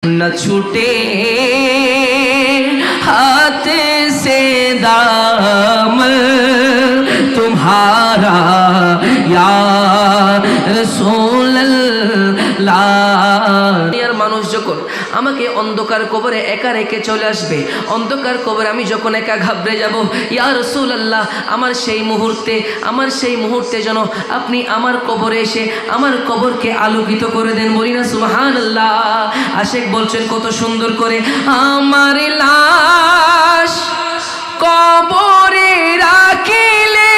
न छूटे हाथ से दाम तुम्हारा या रसूलल्लाह। মানুষ যখন আমাকে অন্ধকার কবরে একা রেখে চলে আসবে, অন্ধকার কবরে আমি যখন একা ঘাবড়ে যাব, ইয়া রাসূলুল্লাহ আমার সেই মুহূর্তে যেন আপনি আমার কবরে এসে আমার কবরকে আলোকিত করে দেন। বলি না সুবহানাল্লাহ। আশেক বলছেন কত সুন্দর করে, আমার লাশ কবরে রাখিলে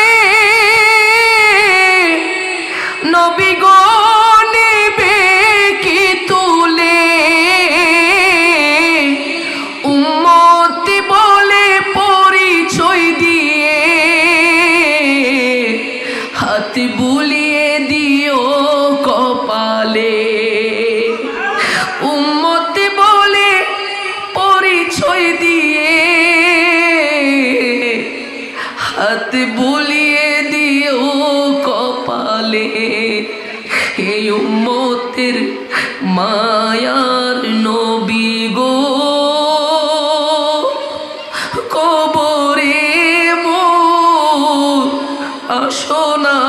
নবী গো নেবে কি তুলে, উম্মত বলে পরিচয় দিয়ে হাত বুলিয়ে দিও কপালে, উম্মত বলে পরিচয় দিয়ে হাত বুলিয়ে দিও কপালে। এই উম্মতের মায়ার নবী গো কবরে মোর আসনা,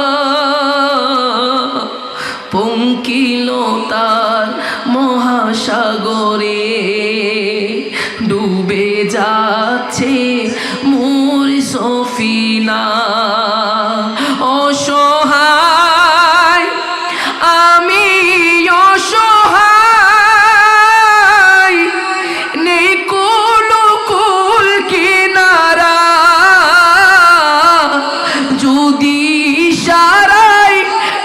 পঙ্কিলতার মহাসাগরে ডুবে যাচ্ছে মোর সফিনা। অসহায় আমি অসহায়, নেই কুল কিনারা, যদি ইশারায়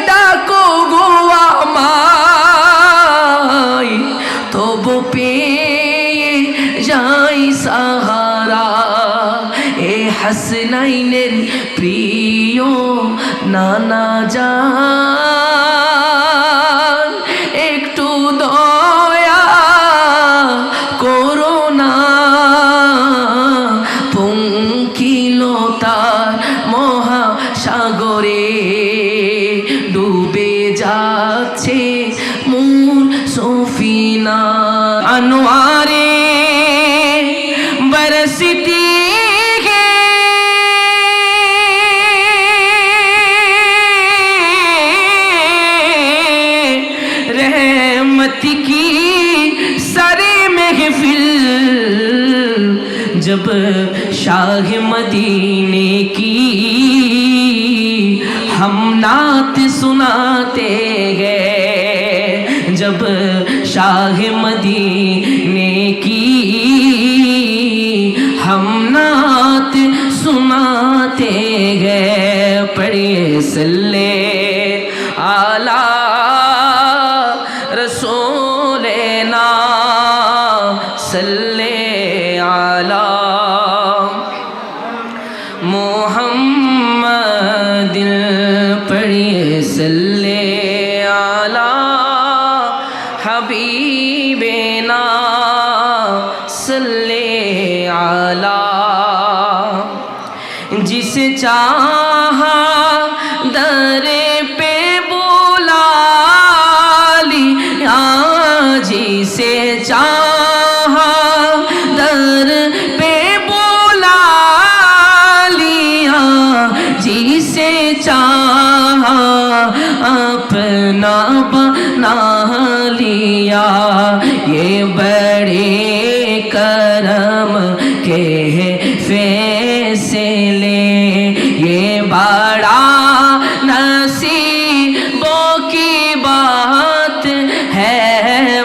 ডাকো গো আমায়, তবু পেয়ে যাই সাহারা। এ হাসনাইনের প্রিয় নানা জান, একটু দয়া করো না, পঙ্কিলতার মহাসাগরে ডুবে যাচ্ছে মোর সফিনা। আনোয়ারে বরসতি की सरे महफिल, जब शाह मदीने की हम नात सुनाते हैं, जब शाह मदीने की हम नात सुनाते हैं। पढ़िए सल्ले आला रसूलना सल्ले आला मुहम्मद, पढ़िए सल्ले आला हबीबना सल्ले आला। जिसे चाहा दरे पे बुला लिया, जिसे चाहा दर पे बुला लिया, जिसे चाहा अपना बना लिया। ये बड़े करम के फैसले, ये बड़ा नसीबों की बात है,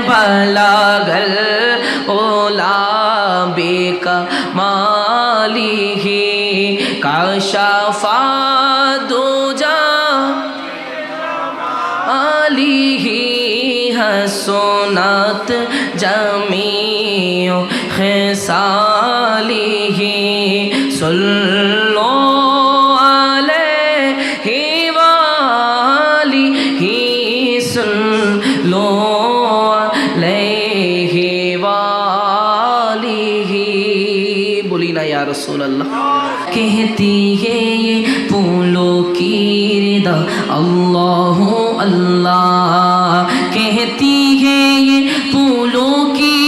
बलागल ओला बेका माली ही काशाफा दूजा आली ही हसनात जमीओ खसाली ही सुल्लो अलैहि वालिही सुल्लो अलैहि वालिही। बोली ना या रसूल अल्लाह। कहती है ये फूलों की रिदा अल्लाह अल्लाह, कहती है ये फूलों की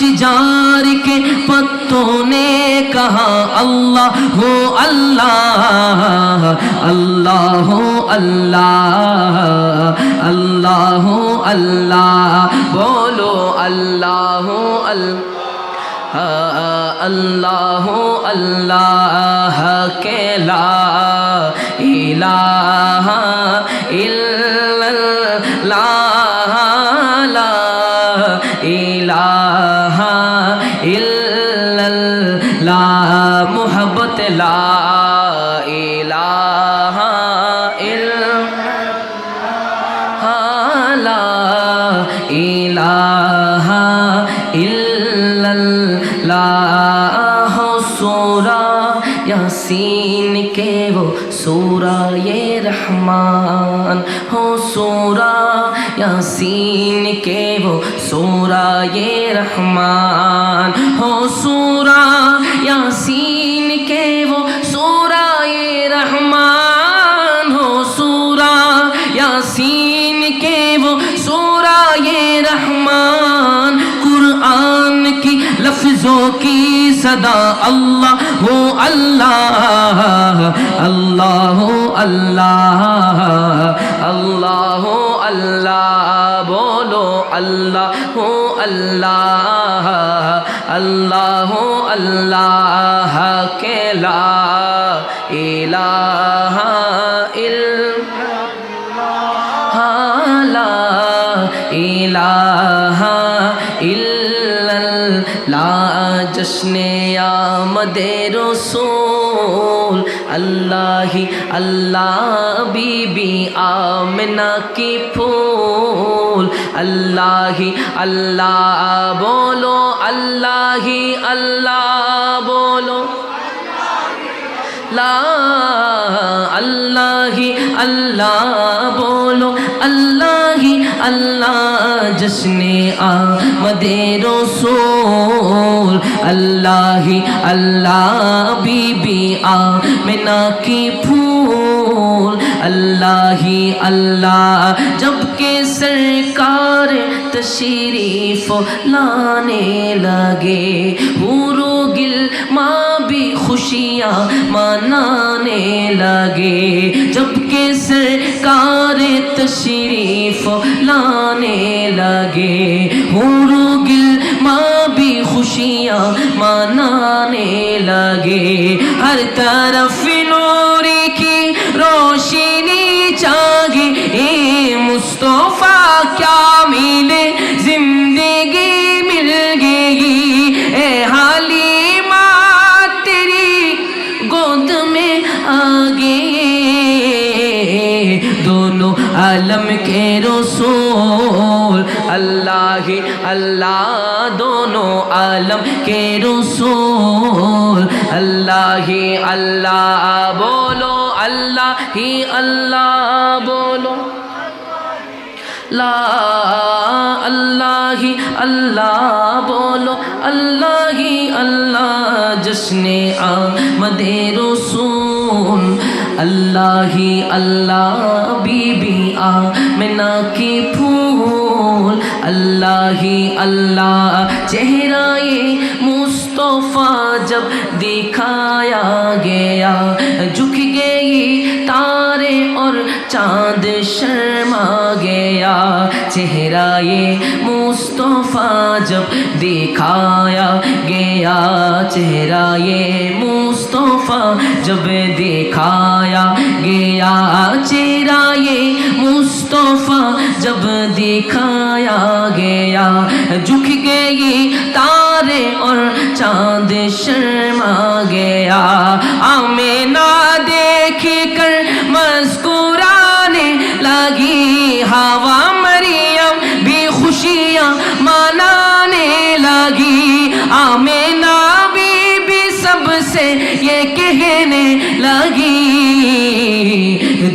अशजार के पत्तों ने कहा अल्लाह हो अल्लाह, अल्लाह हो अल्लाह, अल्लाह हो अल्लाह, बोलो अल्लाह हो अल्लाह, अल्लाह हो अल्लाह के ला इलाहा इल्लल्लाह, ला इलाहा इल्लल्लाह, मोहब्बत ला इलाहा इल्लल्लाह, ला इलाहा इल्लल्लाह। सूरा यासीन के वो सूरा ये रहमान हो, सूरा यासीन के वो सूरा ये रहमान हो, सूरा यासीन के वो सूरा ये रहमान हो, सूरा यासीन के वो सूरा ये रहमान। कुरान की लफ्जों की सदा अल्लाह हो अल्लाह, अल्लाह हो अल्लाह, अल्लाह हो अल्लाह, बोलो अल्लाह हो अल्लाह, अल्लाह हो अल्लाह के ला इलाहा इल्लल्लाह, ला इलाहा इल्लल्लाह। जश्ने आमदे रसूल अल्लाह ही अल्लाह, बीबी आमिना की फूल अल्लाह ही अल्लाह, बोलो अल्लाह ही अल्लाह, बोलो ला अल्लाह ही अल्लाह, बोलो अल्लाह ही अल्लाह। जश्ने आमदे रसूल अल्लाह ही अल्लाह, बीबी आमिना की फूल अल्लाह ही अल्लाह। जबकि सरकार तशरीफ लाने लगे, हूरो गिल माँ भी खुशियाँ मनाने लगे, जबकि सरकार तशरीफ लाने लगे, हूरो गिल माँ भी खुशियाँ मनाने लगे। हर तरफ नूर की रोशनी जागे, ए मुस्तफा क्या मिले जिंदगी मिल गई, ए हालिमा तेरी गोद में आ गए। दोनों आलम के रसूल अल्लाह ही अल्लाह, दोनों आलम के रसूल अल्लाह ही अल्लाह, बोलो अल्लाह ही अल्लाह, बोलो ला अल्लाह ही अल्लाह, बोलो अल्लाह ही अल्लाह। जश्ने आमदे रसूल अल्लाह ही अल्लाह, बीबी आमिना की फूल अल्लाह ही अल्लाह। चेहरा ये मुस्तफा जब दिखाया गया, झुक गई तारे और चांद शर्मा गया। चेहरा ये मुस्तफा जब दिखाया गया, चेहरा ये मुस्तफा जब दिखाया गया, चेहरा ये मुस्तफा जब दिखाया गया, झुक गई तारे और चांद शर्मा गया। आमिना देख कर मस्कुराने लगी, हवा मरियम भी खुशियाँ मनाने लगी। आमिना बीबी सबसे ये कहने लगी,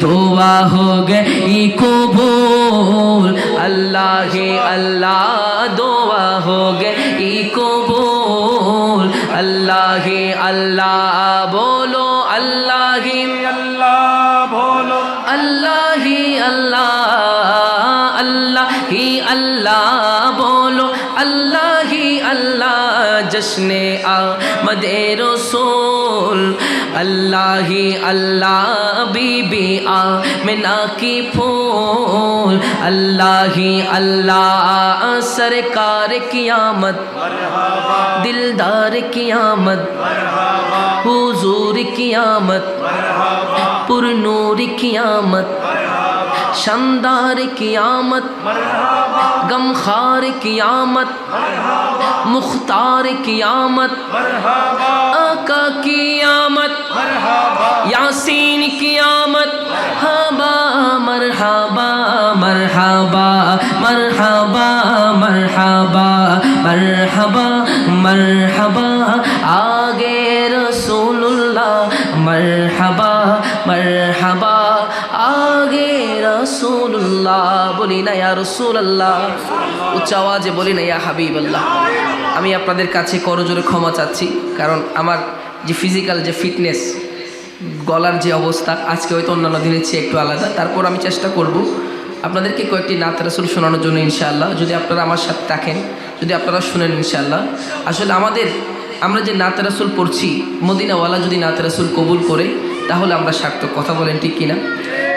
दुआ हो गई कबूल अल्लाह ही अल्लाह, दुआ हो गई कबूल अल्लाह ही अल्लाह, बोलो अल्लाह ही अल्लाह, बोलो अल्लाह ही अल्लाह, अल्लाह ही अल्लाह, बोलो अल्लाह ही अल्लाह। जश्ने आमद रसूल अल्लाह ही अल्लाह बीबी आमिना की फूल अल्लाह ही अल्लाह सरकार क़यामत दिलदार क़यामत हुजूर क़यामत पुरनूर क़यामत शानदार क़यामत गमखार क़यामत मुख्तार क़यामत आका क़यामत यासीन क़यामत हबा मरहबा मरहबा मरहबा मरहबा मरहबा मरहबा आगे रसूलुल्लाह मरहबा मरहबा आगे रसूलुल्लाह বলি না ইয়া রাসূলুল্লাহ উচ্চ আওয়াজে বলি না ইয়া হাবিবাল্লাহ আমি আপনাদের কাছে করজোরে ক্ষমা চাচ্ছি কারণ আমার যে ফিজিক্যাল যে ফিটনেস গলার যে অবস্থা আজকে হয়তো অন্যান্য দিনের চেয়ে একটু আলাদা তারপর আমি চেষ্টা করব আপনাদেরকে কয়েকটি নাত রাসূল শোনানোর জন্য ইনশাআল্লাহ যদি আপনারা আমার সাথে থাকেন যদি আপনারা শুনেন ইনশাআল্লাহ আসলে আমরা যে নাত রাসূল পড়ছি মদিনাওয়ালা যদি নাত রাসূল কবুল করে তাহলে আমরা সার্থক কথা বলেন ঠিক কিনা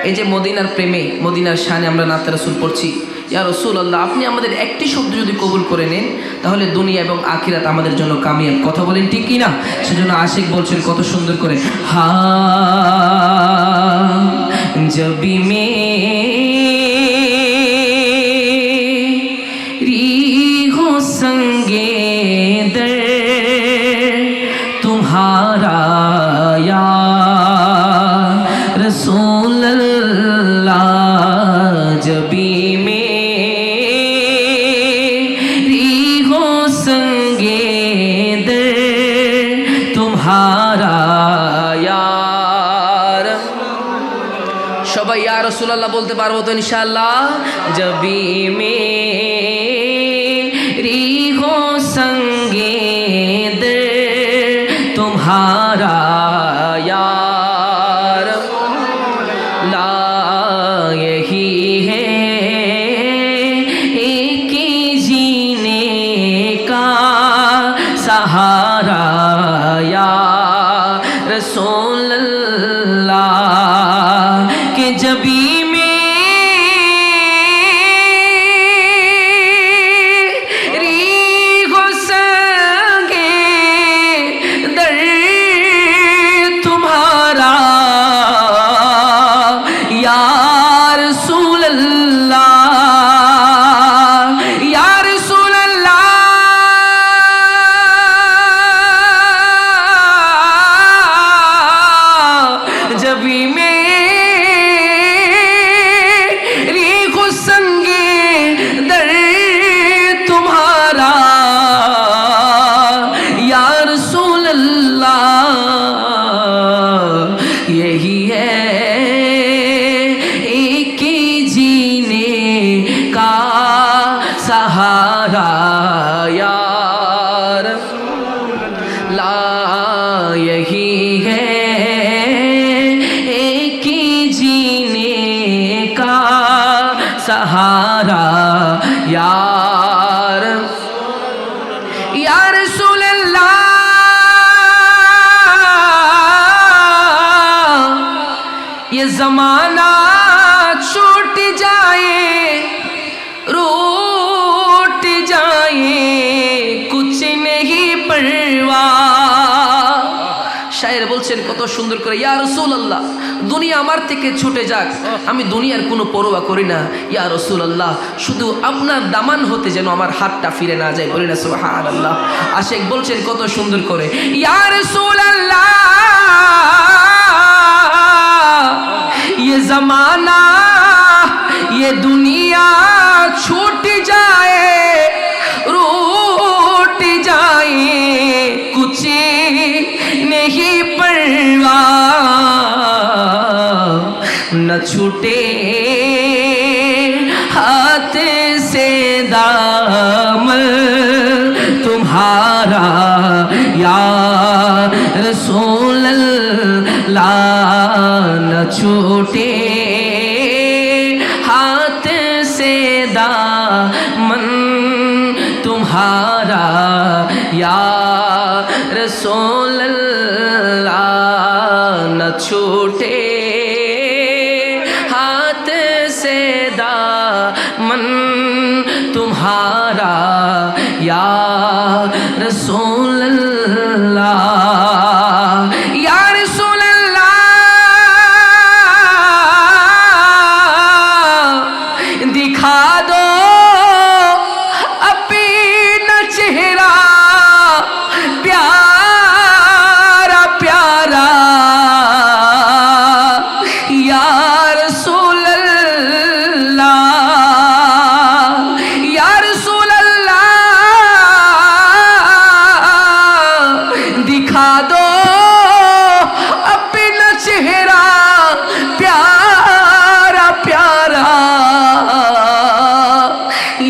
এই যে মদিনার প্রেমে মদিনার শানে আমরা নাত রাসূল পড়ছি ইয়া রাসূলুল্লাহ আপনি আমাদের একটি শব্দ যদি কবুল করে নেন তাহলে দুনিয়া এবং আখিরাত আমাদের জন্য কামিয়াব কথা বলেন ঠিক কিনা সেজন্য আশিক বলছেন কত সুন্দর করে হা জবি মেরি হো সঙ্গে দর तुम्हारा या रसूल अल्लाह जबी मेरी हो संगे दर तुम्हारा यार সবাই ইয়া রাসূলুল্লাহ বলতে পারবো তো ইনশাআল্লাহ জবি মেরি हो संगे दर तुम्हारा यार ला यही है एक जीने का सहारा या रसूल अल्लाह के जबी यही है एक जीने का सहारा यार ला यही है एक जीने का सहारा यार या रसूल अल्लाह ये ज़माना छूट जाए रूठ जाए कुछ नहीं परवाह शायर বলছেন কত সুন্দর করে ইয়া রাসূলুল্লাহ দুনিয়া আমার থেকে ছুটে যাক আমি দুনিয়ার কোনো পরোয়া করি না ইয়া রাসূলুল্লাহ শুধু আপনার দামান হতে যেন আমার হাতটা ফিরে না যায় বলি না সুবহানাল্লাহ আশিক বলছেন কত সুন্দর করে ইয়া রাসূলুল্লাহ ये ज़माना ये दुनिया छूट जाए रूठ जाए कुछ नहीं परवाह न छूटे हाथ से दामन तुम्हारा या रसूल अल्लाह न छूटे हाथ से दामन तुम्हारा या रसूल अल्लाह न छूटे हाथ से दामन तुम्हारा या रसूल अल्लाह या रसूल अल्लाह दिखा दो अपना चेहरा प्यारा प्यारा या रसूल अल्लाह या रसूल अल्लाह दिखा दो अपना चेहरा प्यारा प्यारा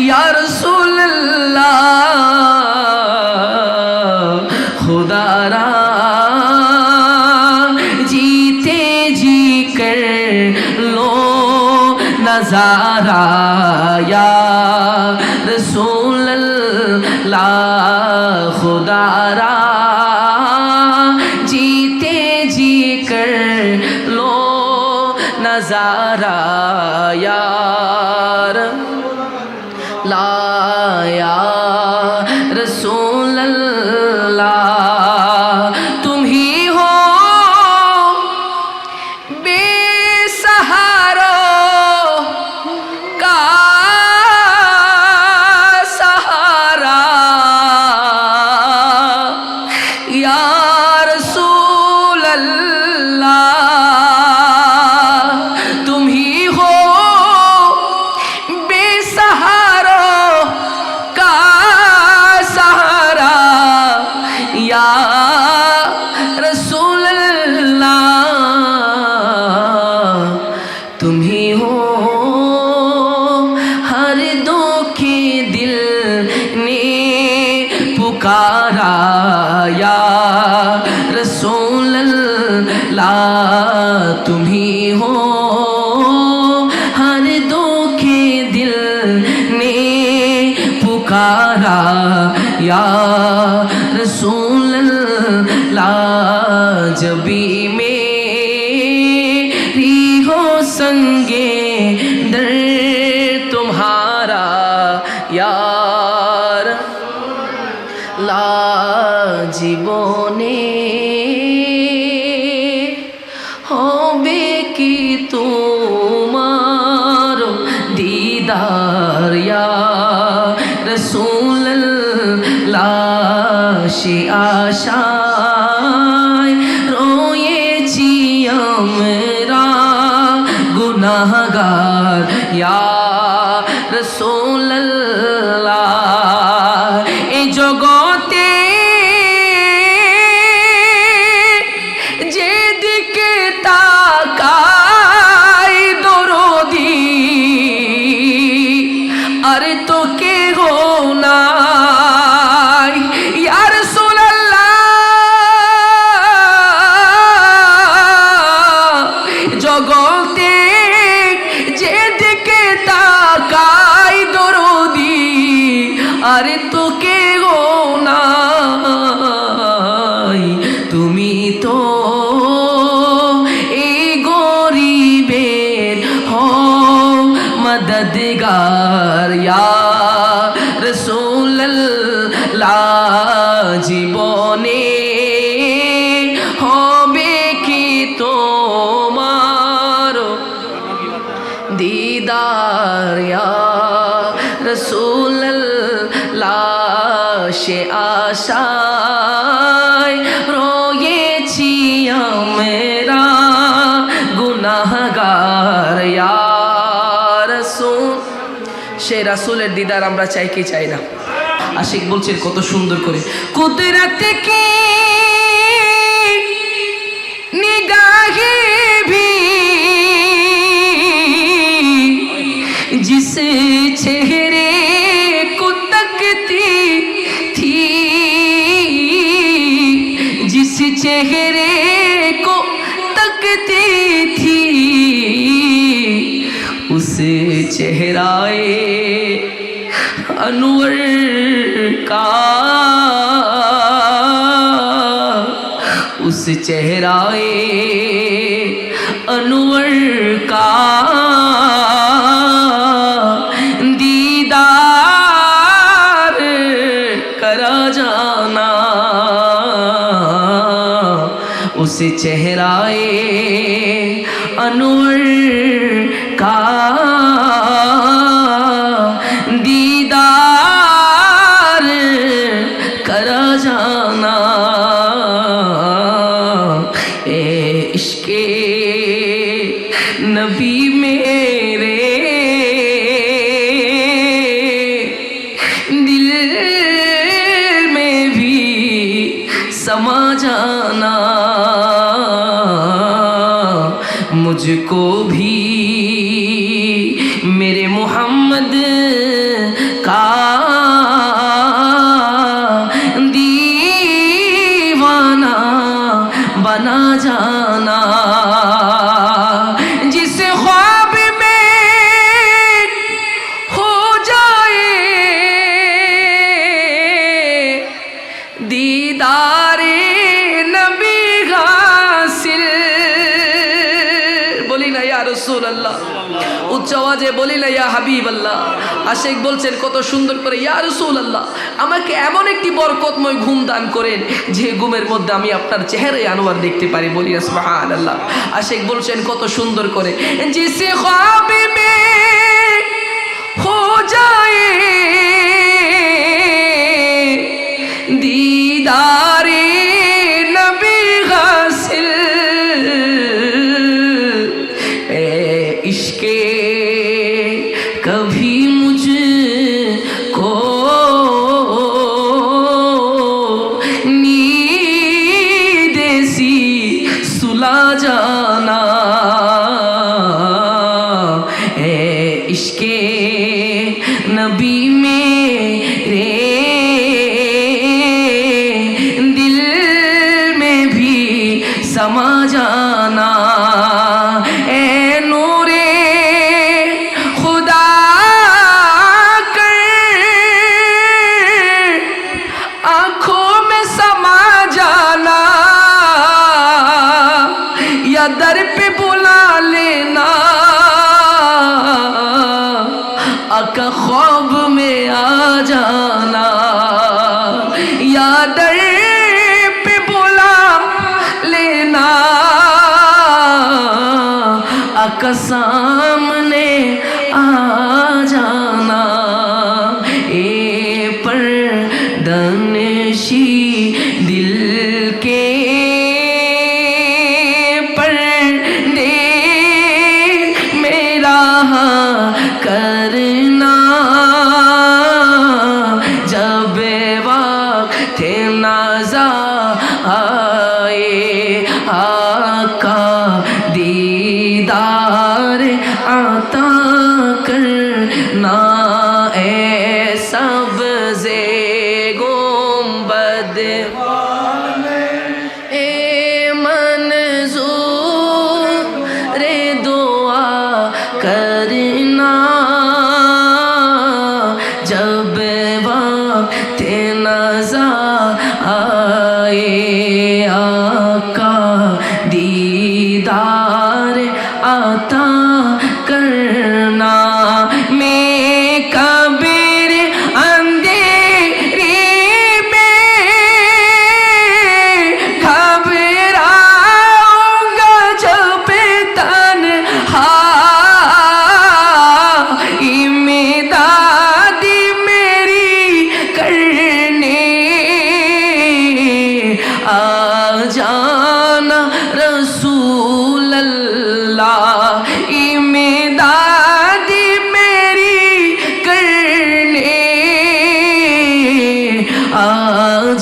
या रसूल अल्लाह खुदारा जीते जी कर लो नजारा या रसूल अल्लाह खुदारा जीते जी कर लो नजारा यार ला या रसूल अल्लाह तुम ही हो बेसहारों का सहारा या रसूल अल्लाह तुम ही हो बेसहारों का सहारा या रसूल अल्लाह तुम ही हो हर दुखी दिल ने पुकारा या रसूल अल्लाह तुम ही हो हर दुखी दिल ने पुकारा या रसूल अल्लाह जब भी मेरी हो संगे दर तुम्हारा यार ला জীবনে হবে কি তোমার দিদার ইয়া রাসূল আল্লাহ সে আশায় রয়েছি আমরা গুনাহগার ইয়া রাসূল আল্লাহ এই জগতে যেদিকে তাকাই দরদি আরে তো কেহ নাই ইয়া রাসূল আল্লাহ জগতে যেদিকে তাকাই দরদি আরে তো কেহ নাই তুমি তো এই গরিবের হও মদদগার ইয়া রাসূল আল্লাহ জীবনে হবে কি তোমার দিদার ইয়া রাসূল আল্লাহ সে আশায় রয়েছি আমরা গুনাহগার ইয়া রাসূল সে রাসূলের দিদার আমরা চাই কি চাই না আশিক বলছেন কত সুন্দর করে কুদরত কি নিগাহে ভি जिस चेहरे को तकती थी जिस चेहरे को तकती थी उस चेहराए अनवर का اس چہرائے انور کا دیدار کرا جانا، اس چہرائے انور کا دیدار کرا جانا، اے عشق نبی میرے دل میں بھی سما جانا، مجھ کو بھی میرے محمد کا دیوانہ بنا جانا، جس خواب میں ہو جائے دیدار نبی حاصل، বলি না ইয়া রাসূলুল্লাহ, উচ্চ আওয়াজে বলি না ইয়া হাবিবাল্লাহ। আশিক বলছেন কত সুন্দর করে, ইয়া রাসূলুল্লাহ আমাকে এমন একটি বরকতময় ঘুম দান করেন যে ঘুমের মধ্যে আমি আপনার চেহারায় আনোয়ার দেখতে পারি, বলি না সুবহানাল্লাহ। আশিক বলছেন কত সুন্দর করে, জিসে খ্বাব মে হো যায় دیدارِ نبی حاصل، اے عشق کبھی مجھ کو نیند سی سلا جانا، اے عشق نبی میرے سما جانا، اے نور خدا کر آنکھوں میں سما جانا، یا در پہ بلا لینا آقا خواب میں آ جانا، یا در آقا سامنے آ جانا، اے پردنشی دل کے پردے میرا کرنا، جب وقت نظر آئے آقا دیدار عطا کرنا، اے سبز گنبد اے منظور دعا کرنا، جب وقت نظر آئے آقا دیدار عطا کرنا، میں کبر اندھیری میں گھبراؤں گا جب تنہائی امداد میری کرنے آ جانا رسول اللہ، امداد میری کرنے آ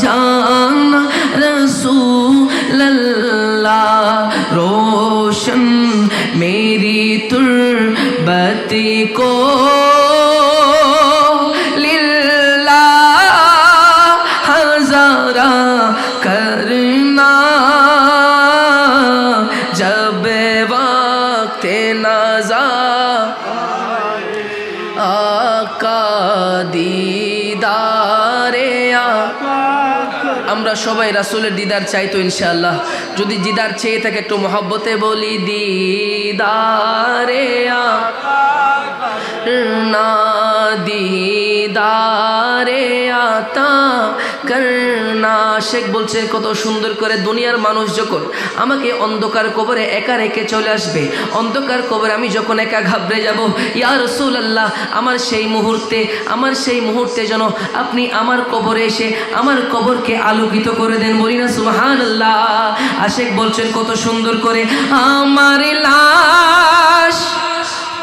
جانا رسول اللہ، روشن میری تربت کو للہ ہزارہ کرنا، جب وقت نظر آقا دیدار আমরা আমরা সবাই রাসূলের দিদার চাই তো ইনশাআল্লাহ? যদি দিদার চেয়ে থাকে একটু মহব্বতে বলি দিদারে না দিদারে আতা করনা। শেখ বলছে কত সুন্দর করে, দুনিয়ার মানুষ যখন আমাকে অন্ধকার কবরে একা রেখে চলে আসবে, অন্ধকার কবরে আমি যখন একা ঘাবড়ে যাব, ইয়া রাসূলুল্লাহ আমার সেই মুহূর্তে যেন আপনি আমার কবরে এসে আমার কবরকে আলোকিত করে দেন। বলি না সুবহানাল্লাহ। আশেক বলছেন কত সুন্দর করে, আমার লাশ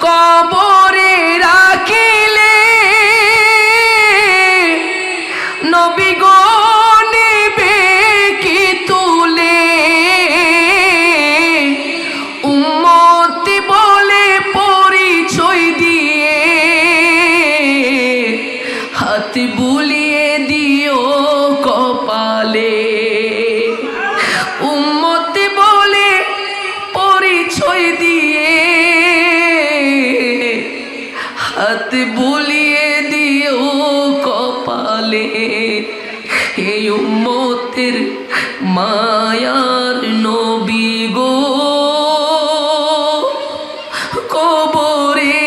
কবরে রাখিলে নবী গো নেবে কি তুলে, উম্মতি বলে পরিচয় দিয়ে হাত বুলিয়ে দিও কপালে, উম্মতি বলে পরিচয় দিয়ে হাত বুলিয়ে দিও কপালে। এই উম্মতের মায়ার নবী গো কবরে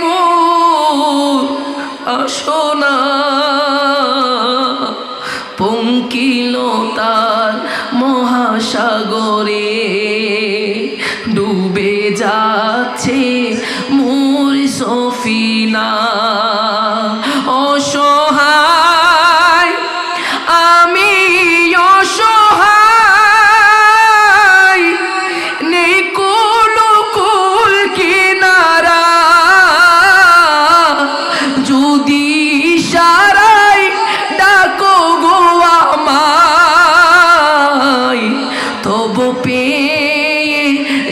মোর আসনা, পঙ্কিলতার মহাসাগরে ডুবে যাচ্ছে মোর সফিনা। অসহায় আমি অসহায়, নেই কুল কিনারা, যদি ইশারায় ডাকো গো আমায়, তবু পেয়ে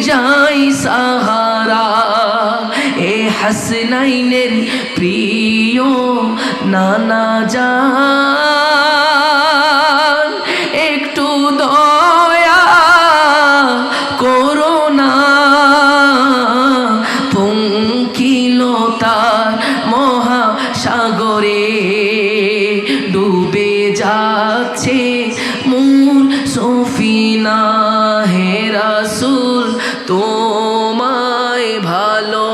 যাই সাহারা। এ হাসনাইনের প্রিয় নানা জান, একটু দয়া করো না, পঙ্কিলতার মহাসাগরে ডুবে যাচ্ছে মোর সফিনা। হে রাসূল তোমায় ভালো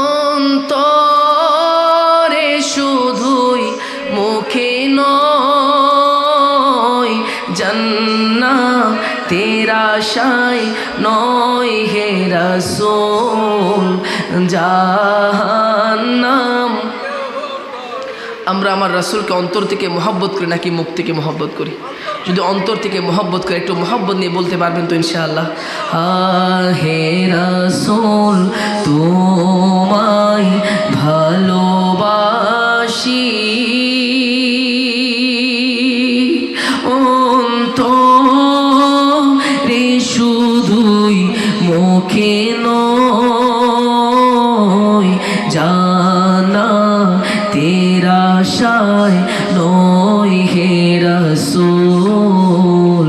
অন্তরে শুধুই মুখে নয়, জান্নাতের আশায় নয় হে রাসূল জাহান্নাম। আমরা আমার রাসূলকে অন্তর থেকে মহব্বত করি নাকি মুখ থেকে মহব্বত করি? যদি অন্তর থেকে মহব্বত করে একটু মহব্বত নিয়ে বলতে পারবেন তো ইনশাআল্লাহ? হে রাসূল তোমায় ভালোবাসি, অন্তরে শুধুই মুখে নয়, জান্নাতের আশায় নয় হে রাসূল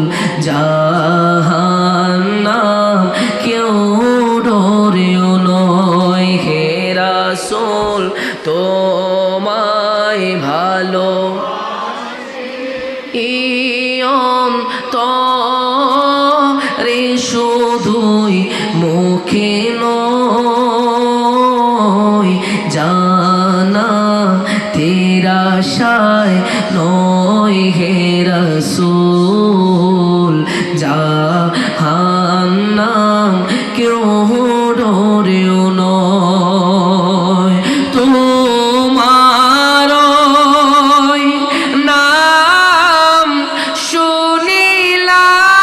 জাহান্নাম কেউ ডরেও নয়। হে রাসূল তোমায় ভালো অন্তরে শুধুই মুখে নয়, জান্নাতের আশায় নয় হে রাসূল জাহান্নাম কেউ ডরেও নয়। তোমার নাম শুনিলাম,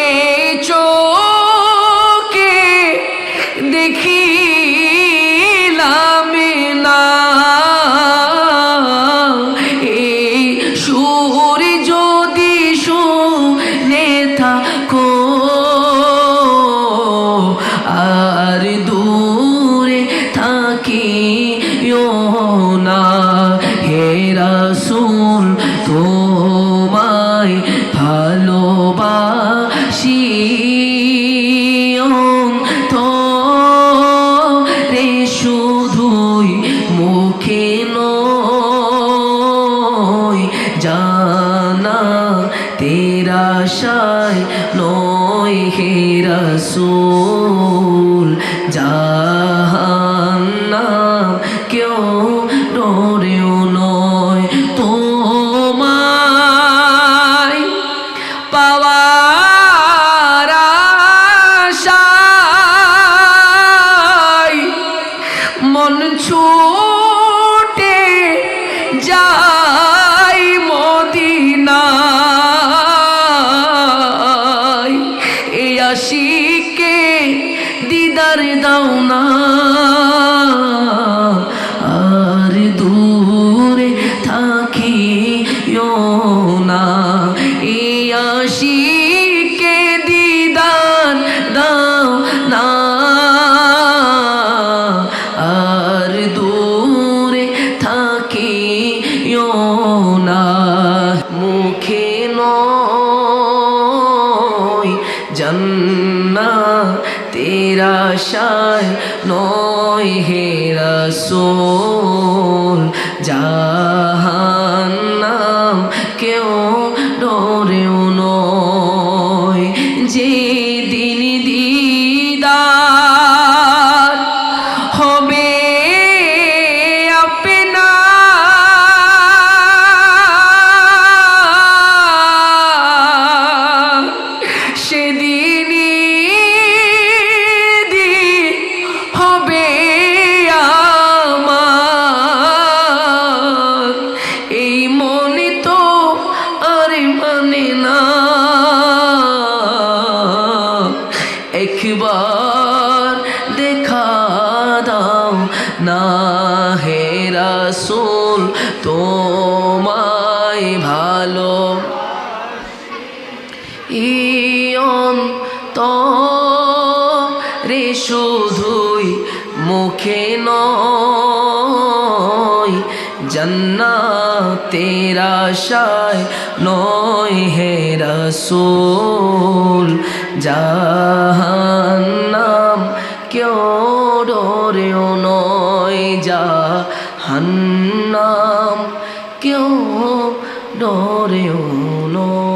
এই চোখে দেখিলাম মুখে নয় জানা তেরা আশায় নয় হে রাসূল জাহান্নাম কেউ ডরেও নয় তোমায় পাওয়ার আশায় মন ছুটে যাই মদিনায় এই আশিকে দিদার দাও না আর দূরে থাকিও না এই আশিকে দিদার দাও না আর দূরে থাকিও না মুখে নয় জান্নাতের আশায় নয় হে রাসূল জাহান্নাম কেউ ডরেও নয় যেদিন দিদার হবে আপনার সেদিনই হবে আমার এই মনে তো আর মানে না একবার দেখা দাও না হে রাসূল তোমায় ভালো রে শুধুই মুখে নয় জান্নাতের আশায় নয় হে রাসূল জাহান্নাম কেউ ডরেও নয় জাহান্নাম কেউ ডরেও নয়।